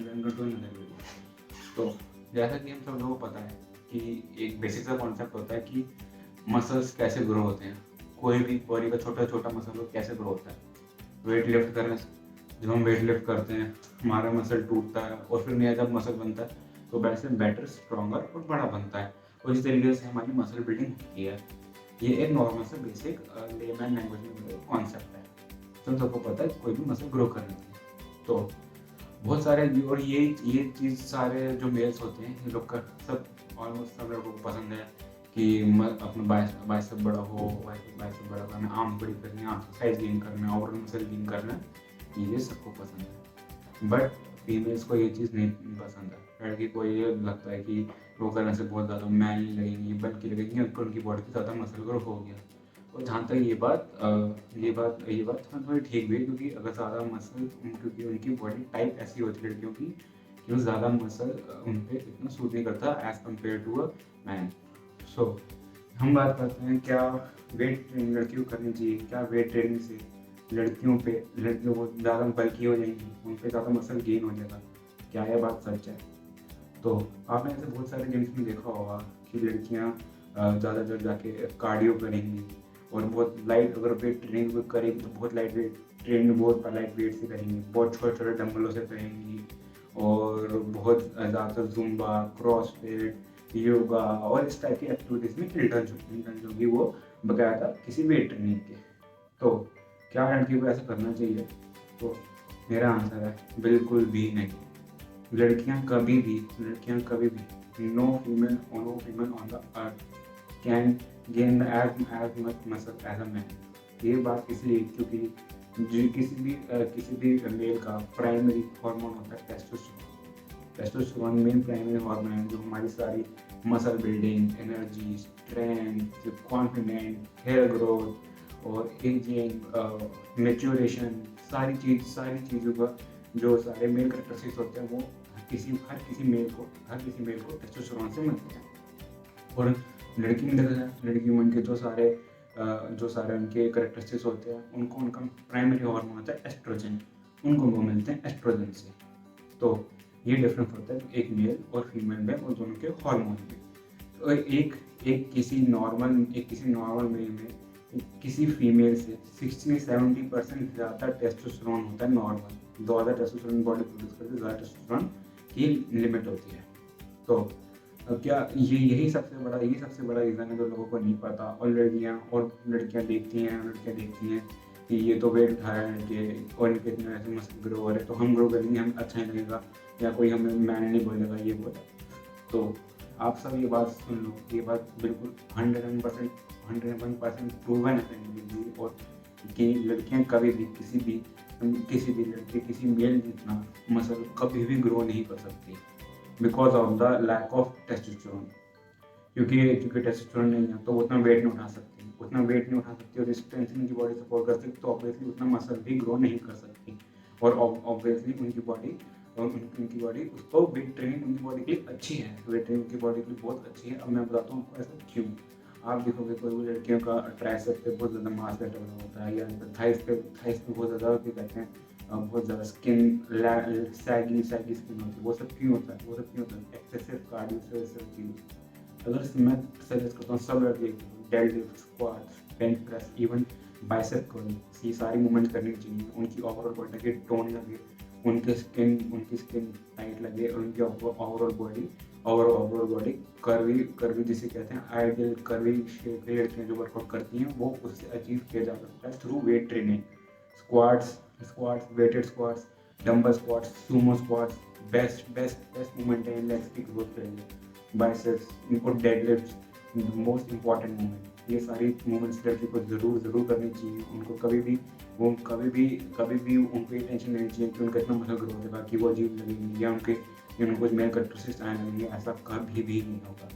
Welcome to another video. तो जैसा कि हम सब लोगों को पता है कि एक बेसिक सा कॉन्सेप्ट होता है कि मसल्स कैसे ग्रो होते हैं। कोई भी बॉडी का छोटा छोटा मसल हो कैसे ग्रो होता है। वेट लिफ्ट करने से जब हम वेट लिफ्ट करते हैं हमारा मसल टूटता है और फिर नया जब मसल बनता है तो वैसे बेटर स्ट्रॉन्गर और बड़ा बनता है। और इस तरीके से हमारी मसल बिल्डिंग होती है। ये एक नॉर्मल सा बेसिक लेमैन लैंग्वेज में कॉन्सेप्ट है। तो सबको पता है कोई भी मसल ग्रो करनी है। तो बहुत सारे और ये चीज़ सारे जो मेल्स होते हैं ये लोग का सब ऑलमोस्ट सब लोगों को पसंद है कि अपना बाइसेप बड़ा हो, बाइसेप बड़ा करना, आर्म बड़ी करनी, आर्म साइज गेन करना, ओवरऑल मसल गेन करना, ये सबको पसंद है। बट फीमेल्स को ये चीज़ नहीं पसंद है। लड़की को ये लगता है कि वो करने से बहुत ज़्यादा मैनली लगेंगी, बल्कि लगेंगी उनकी बॉडी पे ज़्यादा मसल ग्रो हो गया। और जहाँ तक ये बात थोड़ी ठीक भी है, क्योंकि अगर ज़्यादा मसल क्योंकि उनकी बॉडी टाइप ऐसी होती है लड़कियों की कि वो ज़्यादा मसल उन पर इतना सूट नहीं करता as compare to a man. So हम बात करते हैं क्या वेट ट्रेनिंग लड़कियों को करनी चाहिए, क्या वेट ट्रेनिंग से लड़कियों को ज़्यादा बल्कि हो जाएंगी, उन पर ज़्यादा मसल गेन हो जाएगा, क्या यह बात सच है। तो आपने ऐसे बहुत सारे जिम्स में देखा होगा कि लड़कियां ज़्यादातर जाके कार्डियो करेंगी और बहुत लाइट, अगर वेट ट्रेनिंग करेंगी तो बहुत लाइट वेट ट्रेनिंग, बहुत लाइट वेट से करेंगी, बहुत छोटे छोटे डम्बलों से करेंगी और बहुत ज़्यादातर जुम्बा, क्रॉसफिट, योगा और इस टाइप की एक्टिविटीज़ में इंटर्न होगी वो बकायदा किसी वेट ट्रेनिंग के। तो क्या लड़की को ऐसा करना चाहिए? तो मेरा आंसर है बिल्कुल भी नहीं। लड़कियां कभी भी no female on the earth can gain as much muscle as a man. ये बात इसलिए क्योंकि जो किसी भी मेल का प्राइमरी हार्मोन होता है testosterone. Testosterone main primary hormone है जो हमारी सारी muscle building, energy, strength, confident, hair growth और एजिंग, मेच्योरेशन, सारी चीज़ों का जो सारे मेल करेक्टरिस्टिक्स होते हैं वो हर किसी मेल को टेस्टोस्टेरोन से मिलते हैं। और लड़की में देखा जाए, लड़की में उनके जो सारे उनके करेक्टरिस्टिक्स होते हैं उनको उनका प्राइमरी हार्मोन होता है एस्ट्रोजन, उनको वो मिलते हैं एस्ट्रोजन से। तो ये डिफरेंस होता है एक मेल और फीमेल में और दोनों के हार्मोन में। तो एक किसी नॉर्मल मेल में किसी फीमेल से 60-70% ज़्यादा टेस्टोस्टेरोन होता है नॉर्मल। ज़्यादा टेस्टोस्टेरोन बॉडी प्रोड्यूस करती है, ज़्यादा टेस्टोस्टेरोन की लिमिट होती है। तो क्या यही सबसे बड़ा रीज़न है जो लोगों को नहीं पता। और लड़कियां देखती हैं कि ये तो वेट उठा रहे हैं कि और इनके इतने ऐसे मसल ग्रो हो रहे हैं तो हम ग्रो करेंगे, हमें अच्छा नहीं लगेगा या कोई हमें मैंने नहीं बोलेगा, ये बोला। तो आप सब ये बात सुन लो, ये बात बिल्कुल 101% प्रूवन है। और कि लड़कियां कभी भी किसी भी लड़के किसी मेल जितना मसल कभी भी ग्रो नहीं कर सकती because of the lack of testosterone. क्योंकि टेस्टोस्टेरोन नहीं है तो वो उतना वेट नहीं उठा सकती और स्ट्रेंथ उनकी बॉडी सपोर्ट कर सकती, तो ऑब्वियसली उतना मसल भी ग्रो नहीं कर सकती। और ऑब्वियसली उनकी बॉडी उसको वेट ट्रेनिंग उनकी बॉडी के लिए अच्छी है, वेट ट्रेनिंग उनकी बॉडी के लिए बहुत अच्छी है। अब मैं बताता हूँ आपको ऐसा क्यों। आप देखोगे कोई भी लड़कियों का ट्राइसेप पे बहुत ज़्यादा मास डेवलप होता है या थाइस पे बहुत ज़्यादा कहते हैं बहुत ज़्यादा स्किन सैगी स्किन होती है। वो सब क्यों होता है? एक्सेसिव कार्डियो से सब चीज़। अगर मैं सजेस्ट करता हूँ सब लड़के deadlift, squats, bench press, even bicep curl, ये सारी मूवमेंट करनी चाहिए। उनकी ओवरऑल बॉडी के टोन लगे, उनकी स्किन टाइट लगे और उनकी ओवरऑल बॉडी कर्वी जिसे कहते हैं आइडियल कर्वी शेप की लड़कियाँ जो वर्कआउट करती हैं वो उससे अचीव किया जा सकता है through weight training. Squats, weighted squats, dumbbell squats, sumo squats best movement है लेग्स की ग्रोथ के लिए। बाइसेप्स और डेडलिफ्ट मोस्ट इंपॉर्टेंट मूवमेंट। ये सारी मूवमेंट्स लड़की को ज़रूर करनी चाहिए। उनको कभी भी उनको ये टेंशन नहीं चाहिए कि उनका इतना मसल ग्रो होगा कि वो अजीब लगेंगे या उनको मेल करेक्टरिस्टिक्स आने लगेंगे, ऐसा कभी भी नहीं होगा।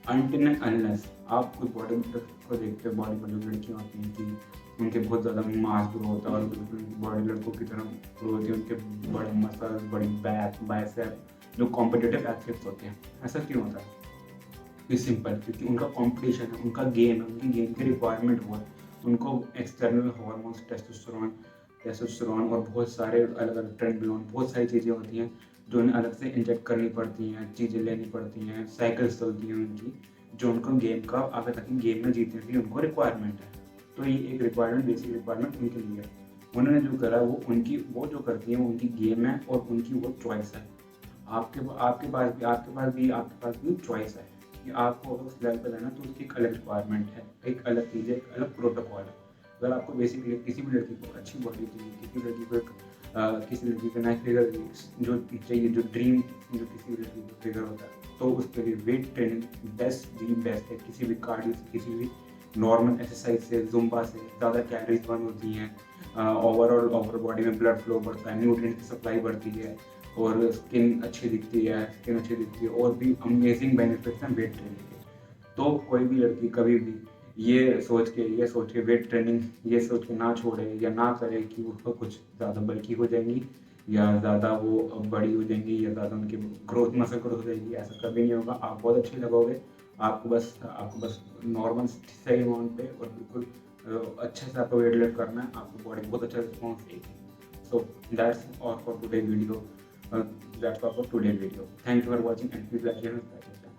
अनटिल एंड अनलेस आप कोई बॉडी बिल्डर को देखते हो, बॉडी बिल्डर लड़कियाँ होती हैं कि उनके बहुत ज़्यादा मास ग्रो होता है और बिल्कुल बॉडी लड़कों की तरह ग्रो होती है, उनके बड़े मसल, बड़ी बैक, बाइसेप, जो कॉम्पिटिटिव एथलीट्स होते हैं। ऐसा क्यों होता है? इज सिंपल, क्योंकि उनका कंपटीशन है, उनका गेम है, उनकी गेम की रिक्वायरमेंट वो है। उनको एक्सटर्नल हार्मोन्स टेस्टोस्टेरोन और बहुत सारे अलग अलग ट्रेंडोन, बहुत सारी चीज़ें होती हैं जो उन्हें अलग से इंजेक्ट करनी पड़ती हैं, चीज़ें लेनी पड़ती हैं, साइकिल्स चलती हैं उनकी, जो उनको गेम का आगे तक गेम में जीतने की उनको रिक्वायरमेंट है। तो ये एक रिक्वायरमेंट, बेसिक रिक्वायरमेंट उनके लिए है। उन्होंने जो करा वो जो करती हैं वो उनकी गेम है और उनकी वो चॉइस है। आपके पास भी चॉइस है कि आपको अगर उस लेवल पे जाना है तो उसकी एक अलग रिक्वायरमेंट है, एक अलग चीज़ है, एक अलग प्रोटोकॉल है। अगर आपको बेसिकली किसी भी लड़की को अच्छी बॉडी चाहिए, किसी लड़की का नाइस फिगर जो चाहिए, जो ड्रीम जो किसी भी लड़की को फिगर होता है, तो उसके लिए वेट ट्रेनिंग बेस्ट है। किसी भी कार्डियो से, किसी भी नॉर्मल एक्सरसाइज से, जुम्बा से ज़्यादा कैलोरीज बर्न होती हैं, ओवर बॉडी में ब्लड फ्लो बढ़ता है, न्यूट्रिएंट की सप्लाई बढ़ती है और स्किन अच्छी दिखती है और भी अमेजिंग बेनिफिट्स हैं वेट ट्रेनिंग के। तो कोई भी लड़की कभी भी ये सोच के वेट ट्रेनिंग ये सोच के ना छोड़े या ना करे कि उसको कुछ ज़्यादा बल्की हो जाएंगी या ज़्यादा वो बड़ी हो जाएंगी या ज़्यादा उनकी मसल ग्रोथ हो जाएगी। ऐसा कभी नहीं होगा। आप बहुत अच्छे लगोगे। आपको बस नॉर्मल सही अमाउंट पे और बिल्कुल अच्छे से आपको वेट लिफ्ट करना है। आपको बॉडी बहुत अच्छा रिस्पॉन्स देगी। So that's all for today video. That's all for today's video. Thank you for watching and please like, share and subscribe.